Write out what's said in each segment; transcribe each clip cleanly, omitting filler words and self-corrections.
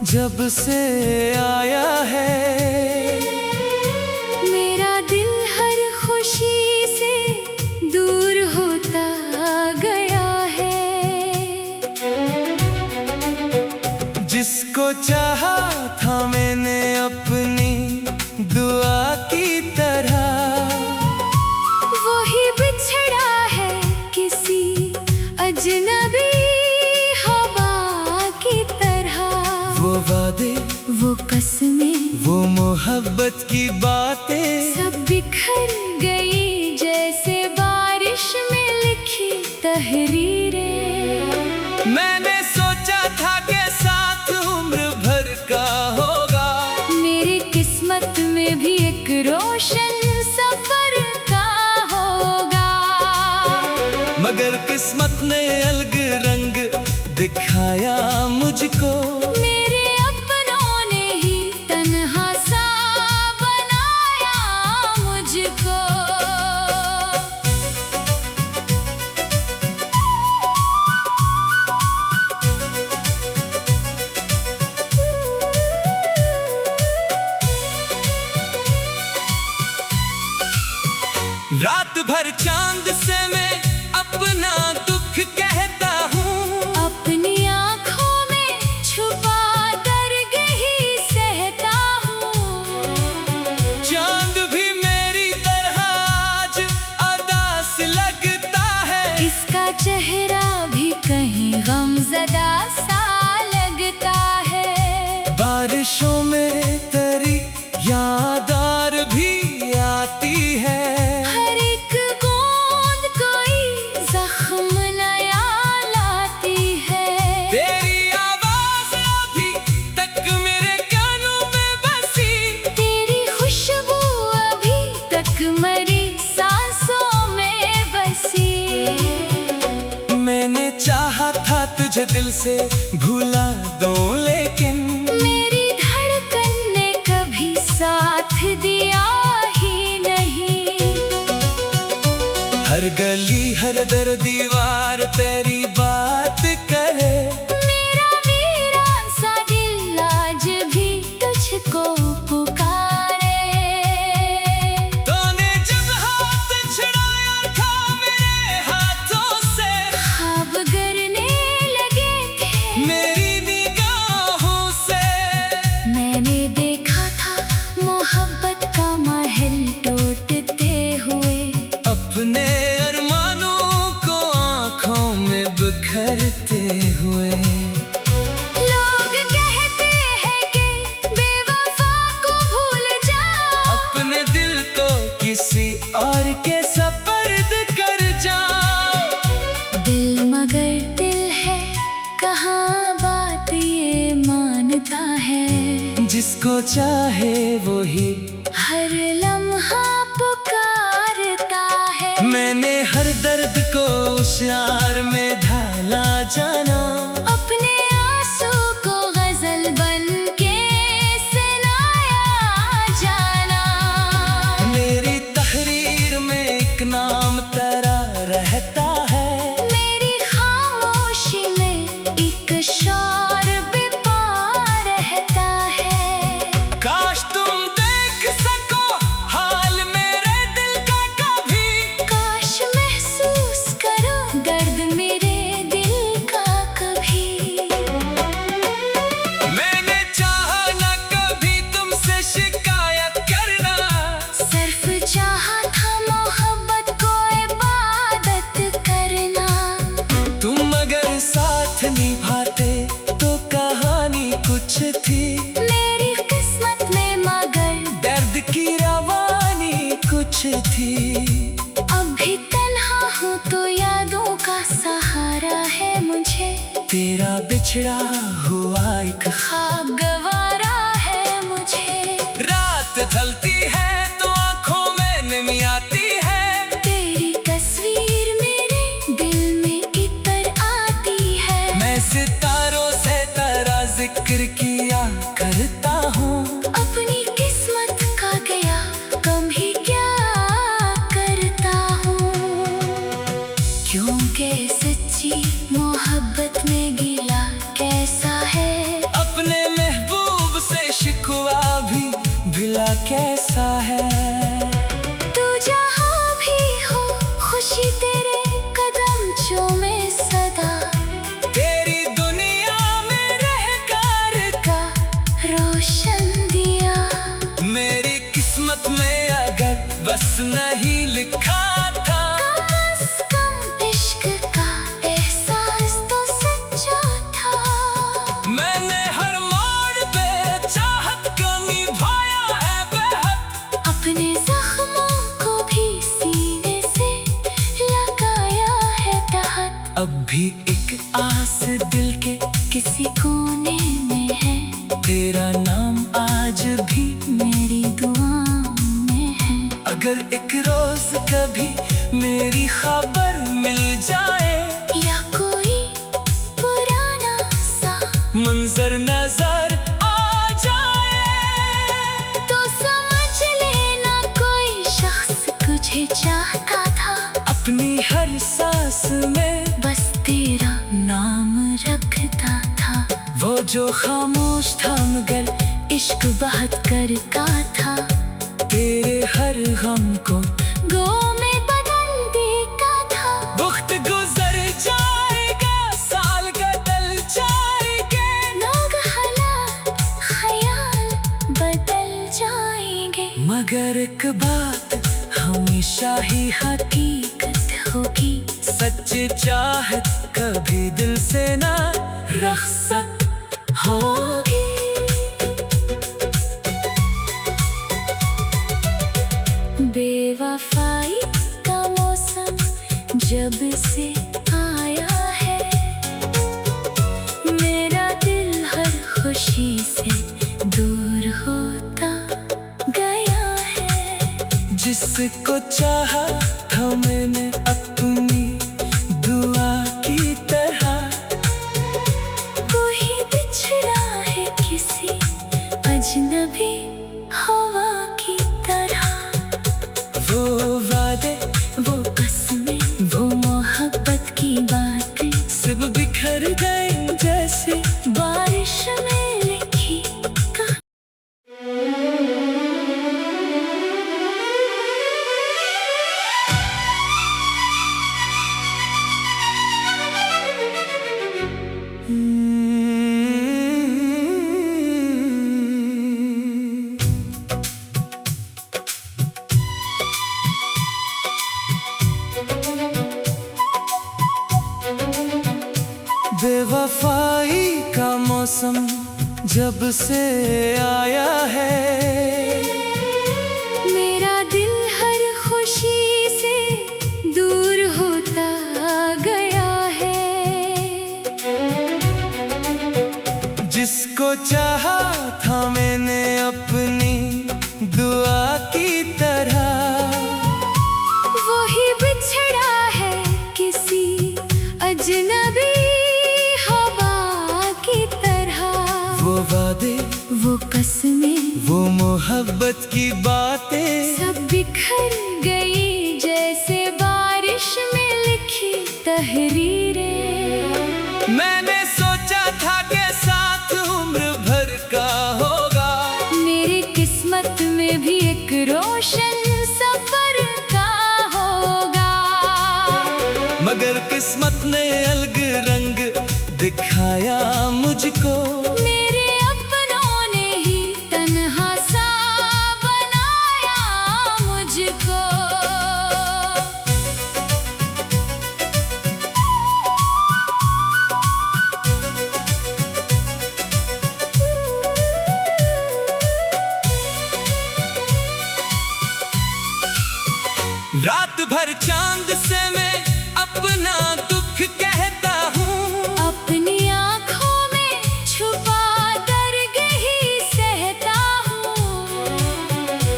जब से आया है मेरा दिल हर खुशी से दूर होता गया है। जिसको चाहा था मैंने अपनी दुआ की तरह, वही बिछड़ा है किसी अजनबी हवा की तरह। वो वादे, वो कसमें, वो मोहब्बत की बातें सब बिखर गई जैसे बारिश में लिखी तहरीरें। मैंने सोचा था कि साथ उम्र भर का होगा, मेरी किस्मत में भी एक रोशन सफर का होगा। मगर किस्मत ने अलग रंग दिखाया मुझको। मेरे अपनों ने ही तन्हा सा बनाया मुझको। रात भर चांद से मैं अपना दुख कहता हूँ, अपनी आँखों में छुपा दर्द ही सहता हूँ। चांद भी मेरी तरह आज उदास लगता है। इसका चेहरा भी कहीं गमज़दा सा लगता है। बारिशों में तेरी यादार भी आती है। हर एक बूंद कोई जख्म नया लाती है। तेरी आवाज अभी तक मेरे कानों में बसी, तेरी खुशबू अभी तक मेरी सांसों में बसी। मैंने चाहा था तुझे दिल से भुला दूं, लेकिन मेरी धड़कन ने कभी साथ दिया ही नहीं। हर गली हर दर दीवार तेरी बात करे। मेरा वीरान सा दिल आज भी तुझको पुकारे। तूने जब हाथ छुड़ाया था मेरे हाथों से, ख्वाब गरने लगे थे मेरी निगाहों से। मैंने देखा था मोहब्बत का महल टूटते हुए। अपने अरमानों को आँखों में बिखरते हुए। लोग कहते हैं कि बेवफा को भूल जाओ, अपने दिल को किसी और के सपर्द कर जाओ। दिल मगर दिल है, कहाँ बात ये मानता है। जिसको चाहे वो ही हर लम्हा पुकारता है। मैंने हर दर्द को उस यार में ढाला जाना। अपने आंसू को गजल बन के सुनाया जाना। मेरी तहरीर में एक नाम तेरा रहता है। मेरी खामोशी में एक शौर बेपा रहता है। काश तुम देख सको हाल मेरे दिल का कभी, काश महसूस करो दर्द मेरे दिल का कभी। मैंने चाहा न कभी तुमसे शिकायत करना, सिर्फ चाहा था मोहब्बत को इबादत करना। तुम अगर साथ निभाते तो कहानी कुछ थी। मेरी किस्मत में मगर दर्द की रवानी कुछ थी। अब भी तन्हा हूँ तो यादों का सहारा है मुझे। तेरा बिछड़ा हुआ एक ख्वाब गवारा है मुझे। रात ढलती है तो आंखों में नमी आती है। तेरी तस्वीर मेरे दिल में इतर आती है। मैं सितारों से तेरा जिक्र किया करता हूँ। अपनी किस्मत का गया कम ही क्या करता हूँ। क्योंकि सच्ची मोहब्बत में गिला कैसे भला कैसा है। तू जहाँ भी हो खुशी तेरे कदम चूमे सदा, तेरी दुनिया में रहकर का रोशन दिया। मेरी किस्मत में अगर बस नहीं लिखा था, कम से कम इश्क का एहसास तो सच्चा था। मैंने हर मोड़ पे चाहत को निभाया है बेहद, अपने जख्मों को भी सीने से लगाया है तहत। अब भी एक आस दिल के किसी कोने में है, तेरा नाम आज भी मेरी दुआओं में है। अगर एक रोज कभी मेरी खबर मिल जाए, या कोई पुराना सा मंजर नजर आ जाए, तो समझ लेना कोई शख्स तुझे चाहता था। अपनी हर सांस में बस तेरा नाम रखता था। वो जो खामोश था मगर इश्क बात करता था, तेरे हर गम को गो में बदल देता था। वक्त गुजर जाएगा, साल बदल जाएंगे, लोग हालात ख्याल बदल जाएंगे, मगर एक बात हमेशा ही हकीकत होगी। सच्ची चाहत कभी दिल से ना रुखसत होगी। बेवफाई का मौसम जब से आया है, मेरा दिल हर खुशी से दूर होता गया है। जिसको चाहा था मैंने अपनी दुआ की तरह, कोई बिछड़ा है किसी अजनबी हवा की तरह। वो वादे, वो कसमें, वो मोहब्बत की बातें सब बिखर गए जैसे बारिश में लिखी कहानी। बेवफाई का मौसम जब से आया है, मेरा दिल हर खुशी से दूर होता गया है। जिसको चाहा था मैंने अपनी दुआ की तरह, वही बिछड़ा है किसी अजनबी हवा की तरह। वो वादे, वो कसमें, वो मोहब्बत की बातें सब बिखर गई जैसे बारिश में लिखी तहरीरें। मैंने सोचा था कि साथ उम्र भर का होगा, मेरी किस्मत में भी एक रोशन सफर का होगा, मगर किस्मत ने अलग रंग दिखाया मुझको। मेरे अपनों ने ही तन्हा सा बनाया मुझको। रात भर चांद से मैं अपना दुख कहता हूँ, अपनी आँखों में छुपा दर्द ही सहता हूँ।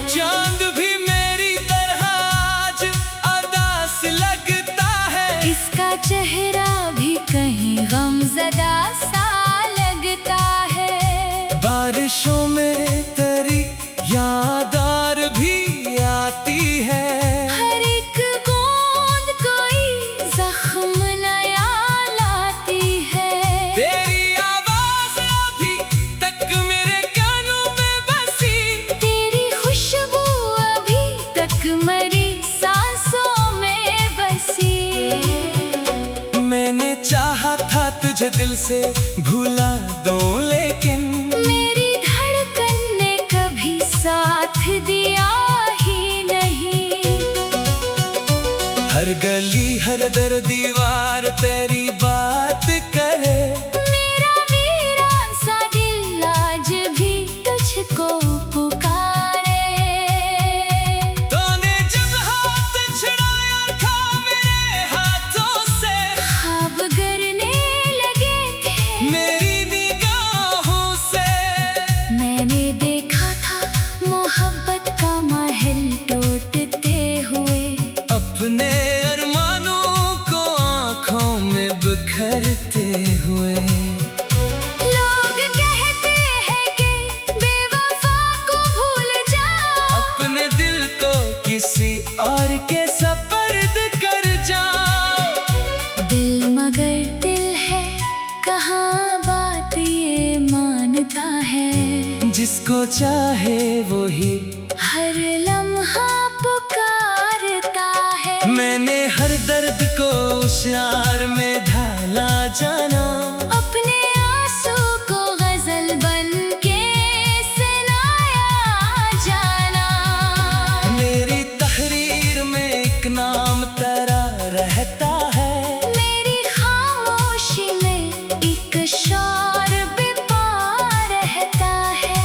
चांद भी मेरी तरह आज अदास लगता है, इसका चेहरा भी कहीं गमज़दा सा लगता है। बारिशों में तेरी यादार भी आती है, हर एक बूंद कोई जख्म नया लाती है। तेरी आवाज अभी तक मेरे कानों में बसी, तेरी तुझे दिल से भुला दूं, लेकिन मेरी धड़कन ने कभी साथ दिया ही नहीं। हर गली हर दर दीवार तेरी बात करे, मेरा वीरान सा दिल आज भी तुझको पुकारे। तूने जब हाथ छुड़ाया था मेरे हाथों से, ख्वाब गरने लगे थे मेरी निगाहों से। मैंने देखा था मोहब्बत का महल टूटते हुए, अपने अरमानों को आँखों में बिखरते हुए। लोग कहते हैं कि बेवफा को भूल जाओ, अपने दिल को किसी और के सपर्द कर जाओ। दिल मगर दिल है, कहाँ बात ये मानता है। जिसको चाहे वो ही हर लम्हा पुकारता है। मैंने हर दर्द को उशार में ढाला जाना, अपने आंसू को गजल बन के सुनाया जाना। मेरी तहरीर में एक नाम तेरा रहता है, मेरी खामोशी में एक शौर बेपा रहता है।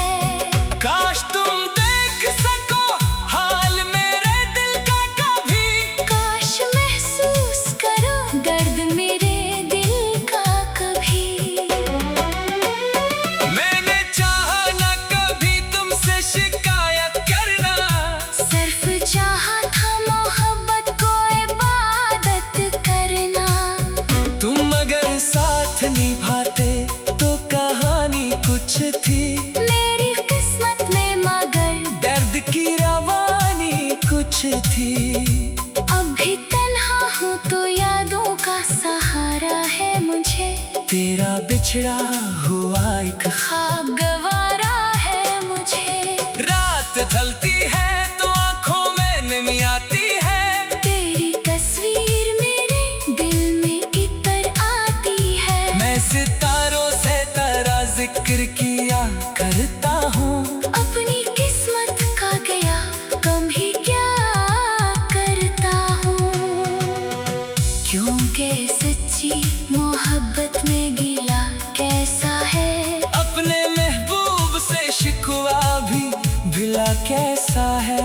काश तुम देख सको हाल मेरे दिल का कभी, काश महसूस करो दर्द मेरे दिल का कभी। मैंने चाहा न कभी तुमसे शिकायत करना, सिर्फ चाहा था मोहब्बत को इबादत करना। तुम अगर साथ निभाते तो कहानी कुछ थी, मेरी किस्मत में मगर दर्द की रवानी कुछ थी। अब भी तन्हा हूँ तो यादों का सहारा है मुझे। तेरा बिछड़ा हुआ एक ख्वाब गवारा है मुझे। रात ढलती है तो आंखों में नमी आती है, तेरी तस्वीर मेरे दिल में इतर आती है। मैं सितारों से तेरा जिक्र किया करता हूँ। अपनी किस्मत का गया कम ही क्या करता हूँ। क्योंकि सच्ची मोहब्बत में गिला कैसा है। अपने महबूब से शिकवा भी भिला कैसा है।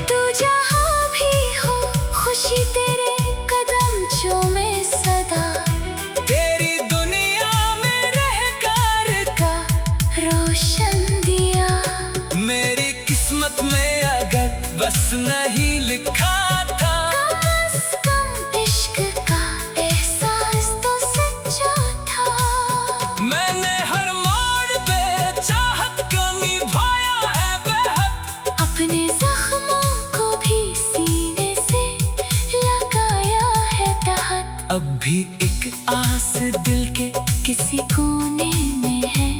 तू जहाँ भी हो खुशी तेरे कदम चूमे सदा। तेरी दुनिया में रहकर का रोशन दिया। मेरी किस्मत में अगर बस नहीं लिखा था, कम से कम इश्क का एहसास तो सच्चा था। मैंने हर मोड़ पे चाहत को निभाया है बेहद, अपने जख्मों को भी सीने से लगाया है तहत। अब भी एक आस दिल के किसी कोने में है,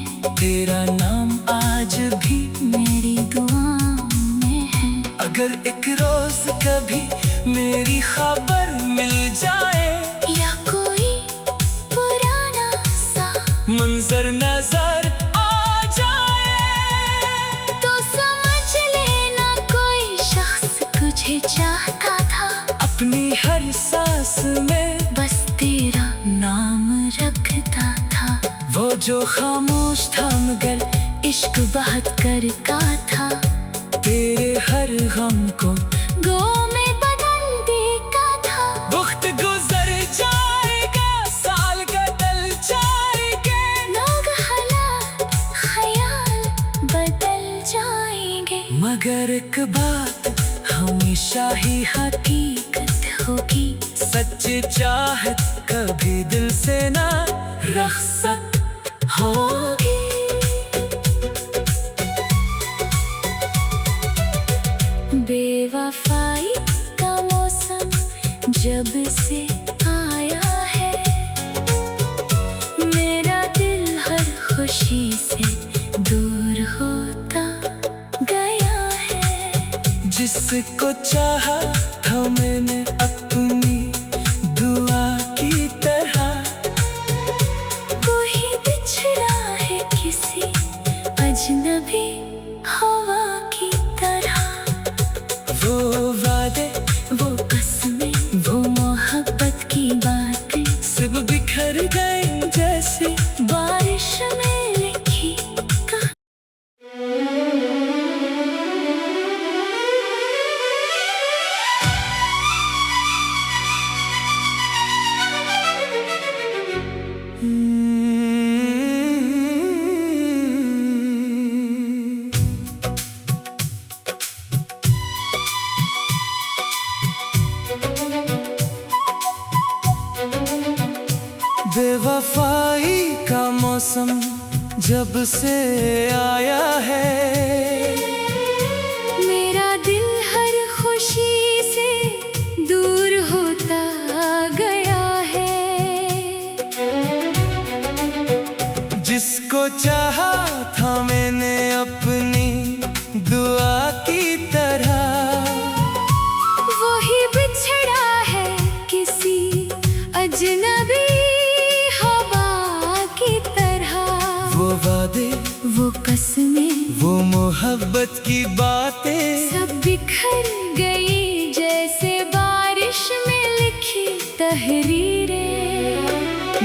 तेरा नाम आज भी मेरी दुआओं में है। अगर एक रोज कभी मेरी खबर मिल जाए, या कोई पुराना सा मंजर नजर आ जाए, तो समझ लेना कोई शख्स तुझे चाहता था। अपनी हर सांस में बस तेरा नाम रखता था। वो जो खामोश था मगर इश्क बात करता था। तेरे हर गम को गो में बदल देता था। वक्त गुजर जाएगा, साल बदल जाएंगे, लोग हालात ख्याल बदल जाएंगे, मगर एक बात हमेशा ही हकीकत होगी। सच्ची चाहत कभी दिल से ना रखसत होगी। बेवफाई का मौसम जब से आया है, मेरा दिल हर खुशी से दूर होता गया है। जिसको चाहा था मैंने अपनी दुआ की तरह, हवा की तरह। वो वादे, वो कसमें, वो मोहब्बत की बातें सब बिखर गए जैसे बारिश में लिखी बेवफाई का मौसम जब से आया है, मेरा दिल हर खुशी से दूर होता गया है। जिसको चाहा था मैंने अपनी दुआ की तरह, वही बिछड़ा है किसी अजनबी हवा की तरह। वो वादे, वो कसमें, वो मोहब्बत की बातें सब बिखर गई जैसे बारिश में लिखी तहरीरें।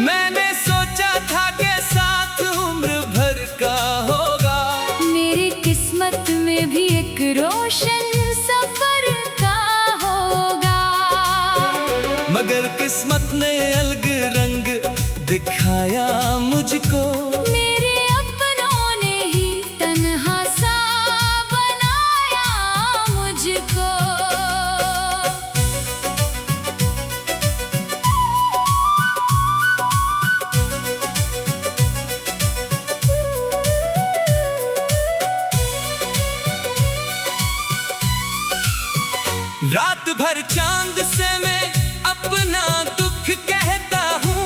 मैंने सोचा था कि साथ उम्र भर का होगा, मेरी किस्मत में भी एक रोशन सफर का होगा। मगर किस्मत ने अलग रंग दिखाया मुझको। मेरे अपनों ने ही तन्हा सा बनाया मुझको। रात भर चांद से मैं अपना दुख कहता हूँ,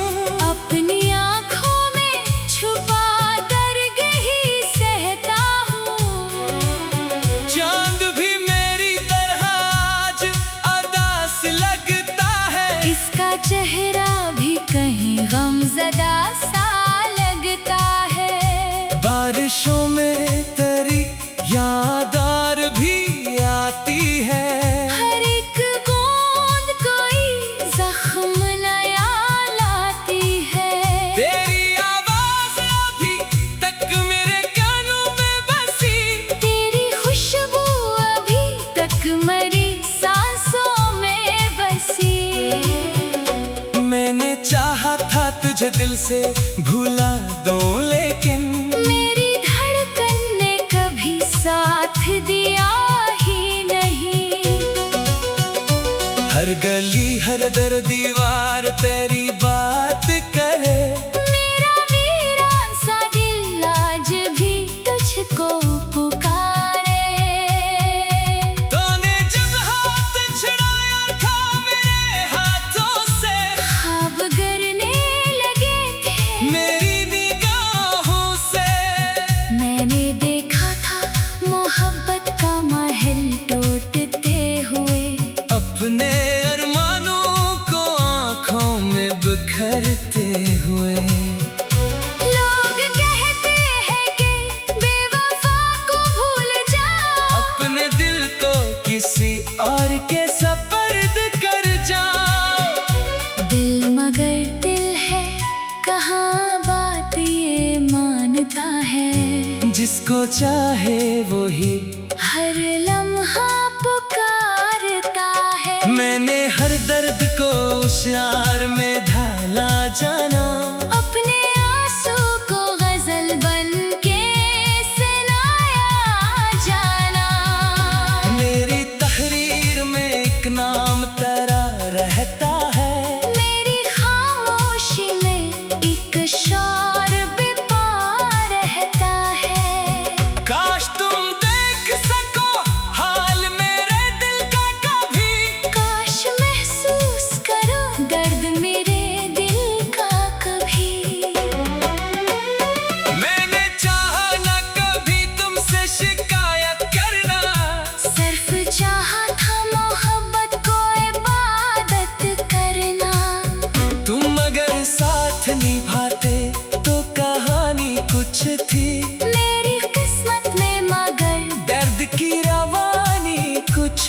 अपनी आँखों में छुपा दर्द ही सहता हूँ। चांद भी मेरी तरह आज उदास लगता है, इसका चेहरा भी कहीं गमज़दा सा लगता है। बारिशों में तेरी यादार भी आती है, हर एक बूंद कोई जख्म नया लाती है। तेरी आवाज अभी तक मेरे कानों में बसी, तेरी खुशबू अभी तक मेरी सांसों में बसी। मैंने चाहा था तुझे दिल से भुला दूं, लेकिन मेरी धड़कन ने कभी साथ दिया ही नहीं। हर गली हर दर दीवार तेरी बात करे, मेरा वीरान सा दिल आज भी तुझको पुकारे। तूने जब हाथ छुड़ाया था मेरे हाथों से, ख्वाब गरने लगे थे मेरी निगाहों से। मैंने देखा था मोहब्बत का महल टूटते हुए। अपने अरमानों को आँखों में बिखरते हुए। लोग कहते हैं कि बेवफा को भूल जाओ, अपने दिल को किसी और के सपर्द कर जाओ। दिल मगर दिल है, कहाँ बात ये मानता है। जिसको चाहे वो ही हर लम्हा पुकारता है। मैंने हर दर्द को उशार में ढाला जाना, अपने आंसू को गजल बन के सुनाया जाना। मेरी तहरीर में एक नाम तेरा रहता है, मेरी खामोशी में एक शौर बेपा रहता है। काश तुम देख सको हाल मेरे दिल का कभी, काश महसूस करो दर्द मेरे दिल का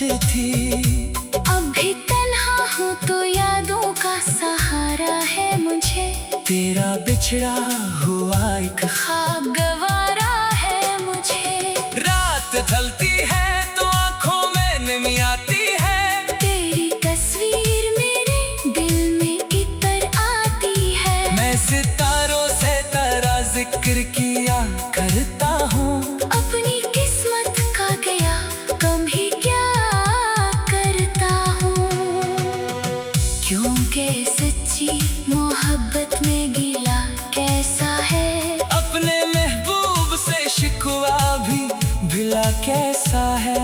थी। अब भी तन्हा हूँ तो यादों का सहारा है मुझे। तेरा बिछड़ा हुआ एक ख्वाब गवारा है मुझे। रात ढलती है तो आंखों में नमी आती है। तेरी तस्वीर मेरे दिल में इतर आती है। मैं सितारों से तेरा जिक्र किया करता हूँ। अपनी किस्मत का गया कम ही क्या करता हूँ। क्योंकि सच्ची मोहब्बत में गिला कैसा है। अपने महबूब से शिकवा भी भिला कैसा है।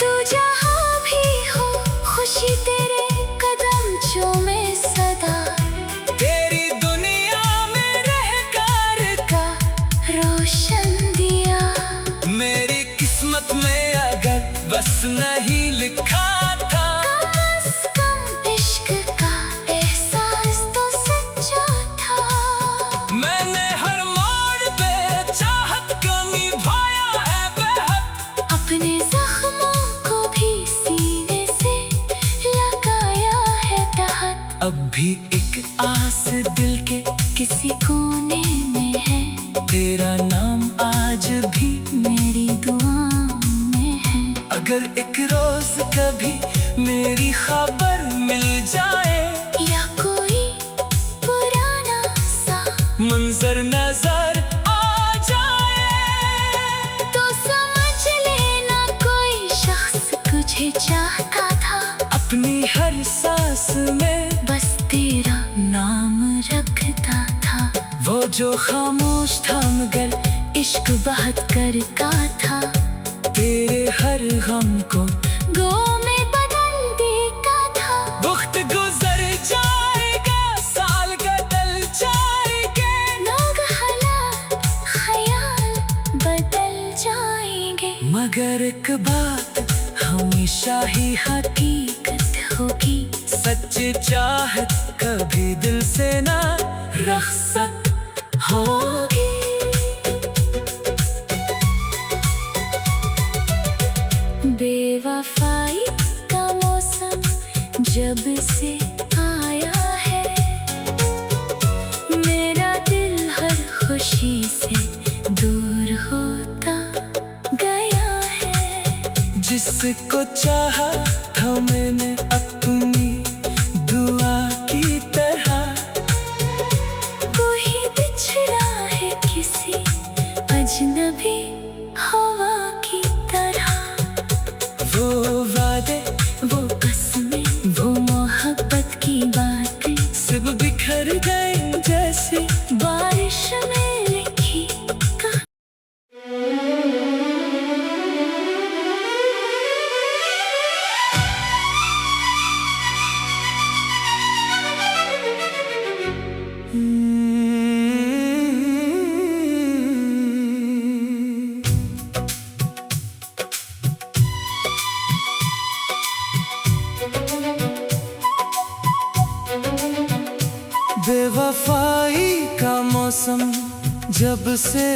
तू जहाँ भी हो खुशी तेरे कदम चूमे सदा। तेरी दुनिया में रहकर का रोशन दिया। मेरी किस्मत में अगर बस नहीं लिखा था। कम से कम इश्क का एहसास तो सच्चा था। मैंने हर मोड़ पे चाहत को निभाया है बेहद। अपने जख्मों को भी सीने से लगाया है तहत। अब भी एक आस दिल के किसी कोने में है। तेरा नाम आज भी मेरी दुआओं में है। अगर एक रोज कभी मेरी खबर मिल जाए। या कोई पुराना सा मंजर नजर आ जाए। तो समझ लेना कोई शख्स तुझे चाहता था। अपनी हर सांस में बस तेरा नाम रखता था। वो जो खामोश था मगर इश्क बात करता था। तेरे हर गम को गो में बदल देता था। वक्त गुजर जाएगा साल बदल जाएंगे। लोग हालात ख्याल बदल जाएंगे। मगर एक बात हमेशा ही हकीकत होगी। सच्ची चाहत कभी दिल से ना रखसत होगी। बेवफाई का मौसम जब से आया है। मेरा दिल हर खुशी से दूर होता गया है। जिसको चाहा था मैंने अपनी दुआ की तरह। कोई बिछड़ा है किसी अजनबी हवा की तरह। वो वादे वो कसमें वो मोहब्बत की बातें सब बिखर गए जैसे बारिश में लिखी बेवफाई का मौसम जब से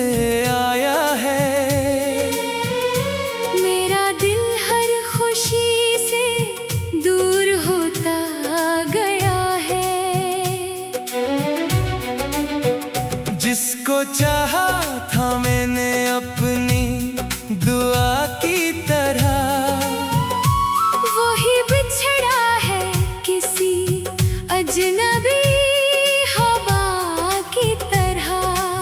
आया है। मेरा दिल हर खुशी से दूर होता गया है। जिसको चाहा था मैंने अपनी दुआ की तरह। वही बिछड़ा है किसी अजनबी हवा की तरह।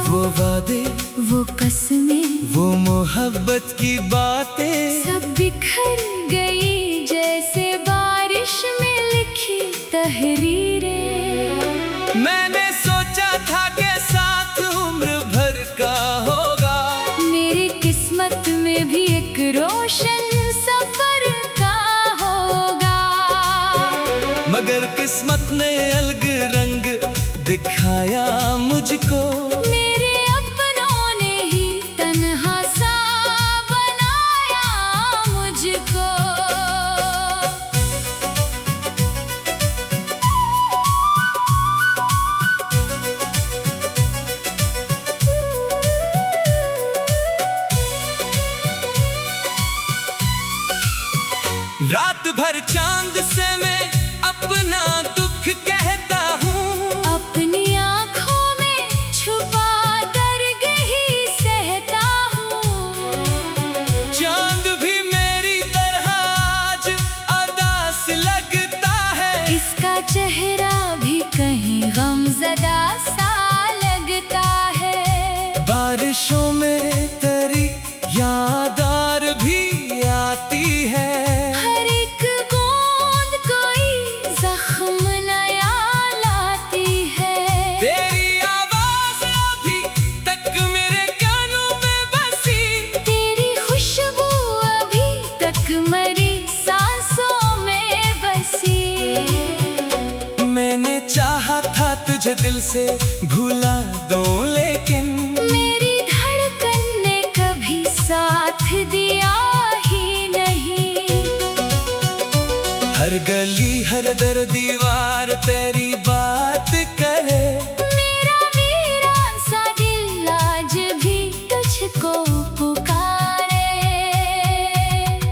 वो वादे वो कसमें वो मोहब्बत की बातें सब बिखर गई जैसे बारिश में लिखी तहरीरें। मैंने सोचा था कि साथ उम्र भर का होगा। मेरी किस्मत में भी एक रोशन सफर का होगा। मगर किस्मत ने अलग रंग दिखाया मुझको। मेरे अपनों ने ही तन्हा सा बनाया मुझको। रात भर चांद से मैं अपना दुख कहता हूँ, अपनी आँखों में छुपा दर्द ही सहता हूँ। चांद भी मेरी तरह आज उदास लगता है, इसका चेहरा भी कहीं गमज़दा सा लगता है। बारिशों में तेरी यादार भी आती है, हर एक बूंद कोई जख्म नया लाती है। तेरी आवाज अभी तक मेरे कानों में बसी, तेरी खुशबू अभी तक मेरी सांसों में बसी। मैंने चाहा था तुझे दिल से भुला दूं, लेकिन मेरी धड़कन ने कभी साथ दिया ही नहीं। हर गली हर दर दीवार तेरी बात करे, मेरा वीरान सा दिल आज भी तुझको पुकारे।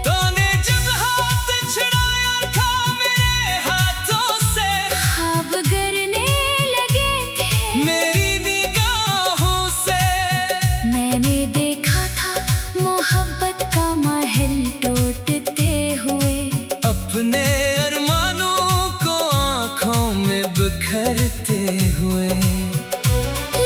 तूने जब हाथ छुड़ाया था मेरे हाथों से, ख्वाब गरने लगे थे मेरी निगाहों से। मैंने देखा था मोहब्बत का महल टूटते हुए, अपने अरमानों को आँखों में बिखरते हुए।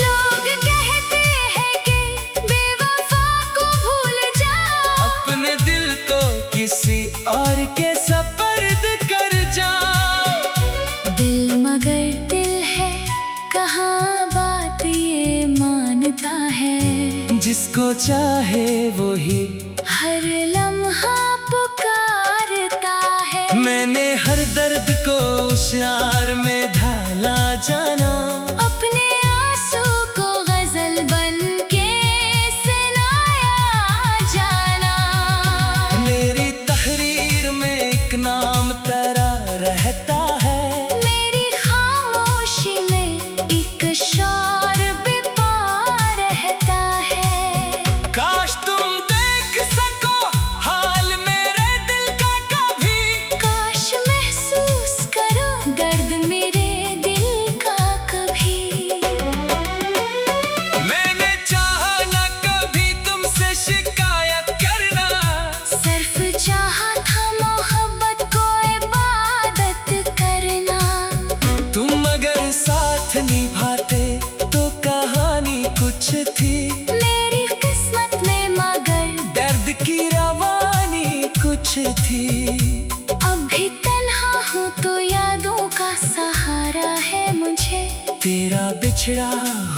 लोग कहते हैं कि बेवफा को भूल जाओ, अपने दिल को किसी और के सपर्द कर जाओ। दिल मगर दिल है, कहाँ बात ये मानता है। जिसको चाहे वो ही हर लम्हा पुकारता है। मैंने हर दर्द को होशियार में ढाला जाना, अपने आंसू को गजल बन के सुनाया जाना। मेरी तहरीर में एक नाम तेरा रहता है, मेरी खामोशी में एक शौर बेपा रहता है। काश तुम देख सको हाल मेरे दिल का कभी, काश महसूस करो दर्द मेरे दिल का कभी। मैंने चाहा न कभी तुमसे शिकायत करना, सिर्फ चाहा था मोहब्बत को इबादत करना। तुम अगर साथ निभाते तो कहानी कुछ थी, मेरी किस्मत में मगर दर्द की रवानी कुछ थी। अब भी तन्हा हूँ तो यादों का सहारा है मुझे। तेरा बिछड़ा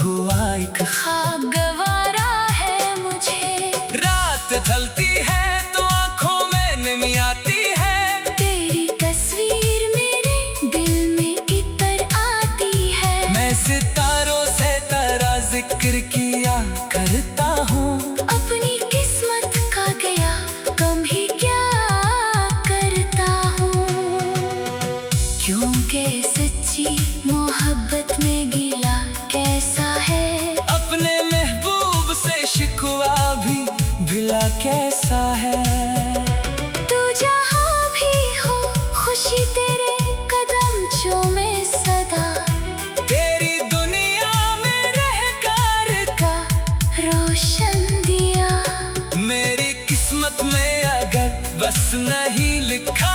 हुआ एक ख्वाब गवारा है मुझे। रात ढलती है तो आंखों में नमी आती है, तेरी तस्वीर मेरे दिल में इतर आती है। मैं सितारों से तेरा जिक्र किया करता हूँ। अपनी किस्मत का गया कम ही क्या करता हूँ, क्योंकि सच्ची मोहब्बत में गिला कैसा है। अपने महबूब से शिकवा भी भिला कैसा है। तू जहाँ भी हो खुशी तेरे कदम चूमे सदा। तेरी दुनिया में रहकर का रोशन दिया मेरी किस्मत में अगर बस नहीं लिखा